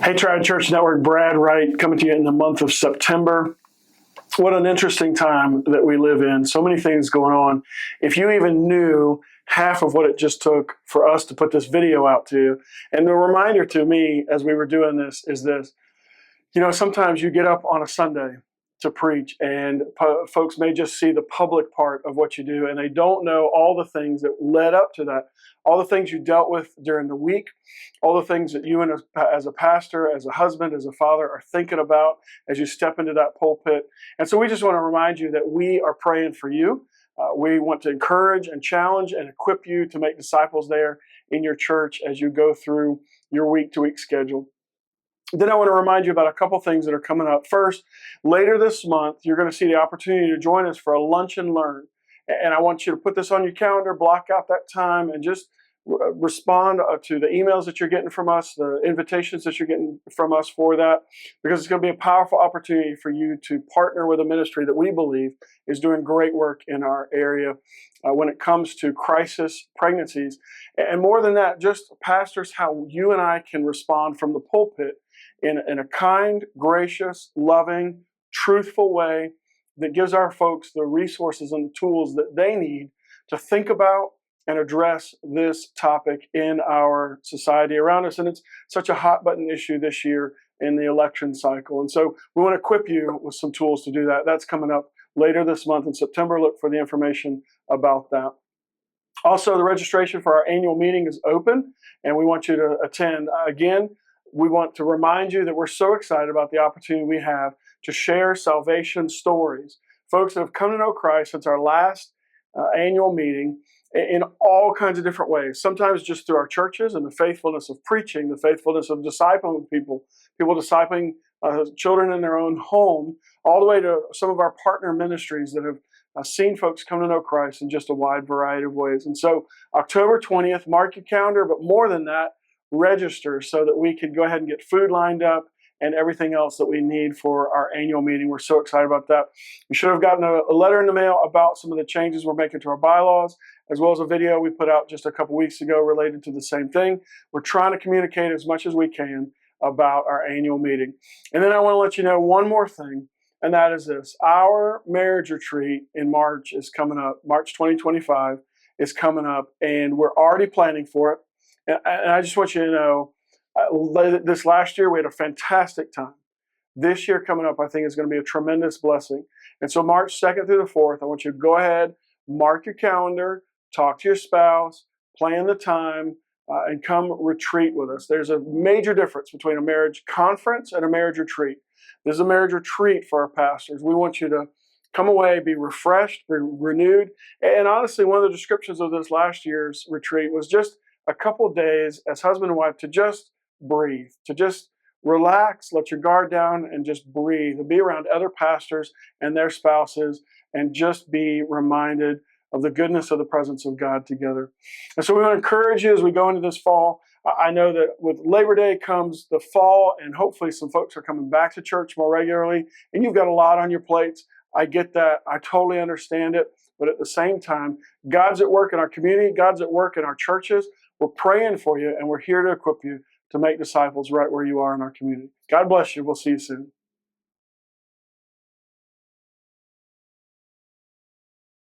Hey, Triad Church Network, Brad Wright coming to you in the month of September. What an interesting time that we live in. So many things going on. If you even knew half of what it just took for us to put this video out to you, and the reminder to me as we were doing this is this, sometimes you get up on a Sunday to preach and folks may just see the public part of what you do and they don't know all the things that led up to that, all the things you dealt with during the week, all the things that you as a pastor, as a husband, as a father are thinking about as you step into that pulpit. And so we just want to remind you that we are praying for you. We want to encourage and challenge and equip you to make disciples there in your church as you go through your week-to-week schedule. Then I want to remind you about a couple things that are coming up. First, later this month, you're going to see the opportunity to join us for a lunch and learn. And I want you to put this on your calendar, block out that time, and just respond to the emails that you're getting from us, the invitations that you're getting from us for that, because it's going to be a powerful opportunity for you to partner with a ministry that we believe is doing great work in our area when it comes to crisis pregnancies. And more than that, just pastors, how you and I can respond from the pulpit in a kind, gracious, loving, truthful way that gives our folks the resources and the tools that they need to think about and address this topic in our society around us. And it's such a hot button issue this year in the election cycle. And so we want to equip you with some tools to do that. That's coming up later this month in September. Look for the information about that. Also, the registration for our annual meeting is open, and we want you to attend. Again, we want to remind you that we're so excited about the opportunity we have to share salvation stories. Folks that have come to know Christ since our last annual meeting in all kinds of different ways. Sometimes just through our churches and the faithfulness of preaching, the faithfulness of discipling people discipling children in their own home, all the way to some of our partner ministries that have seen folks come to know Christ in just a wide variety of ways. And so October 20th, mark your calendar, but more than that, register so that we can go ahead and get food lined up and everything else that we need for our annual meeting. We're so excited about that. You should have gotten a letter in the mail about some of the changes we're making to our bylaws, as well as a video we put out just a couple weeks ago related to the same thing. We're trying to communicate as much as we can about our annual meeting. And then I want to let you know one more thing, and that is this. Our marriage retreat in March is coming up. March 2025 is coming up, and we're already planning for it. And I just want you to know, this last year we had a fantastic time. This year coming up, I think is going to be a tremendous blessing. And so March 2nd through the 4th, I want you to go ahead, mark your calendar, talk to your spouse, plan the time, and come retreat with us. There's a major difference between a marriage conference and a marriage retreat. This is a marriage retreat for our pastors. We want you to come away, be refreshed, be renewed. And honestly, one of the descriptions of this last year's retreat was just a couple of days as husband and wife to just breathe, to just relax, let your guard down, and just breathe, and be around other pastors and their spouses, and just be reminded of the goodness of the presence of God together. And so we want to encourage you as we go into this fall. I know that with Labor Day comes the fall, and hopefully some folks are coming back to church more regularly, and you've got a lot on your plates. I get that. I totally understand it. But at the same time, God's at work in our community. God's at work in our churches. We're praying for you, and we're here to equip you to make disciples right where you are in our community. God bless you. We'll see you soon.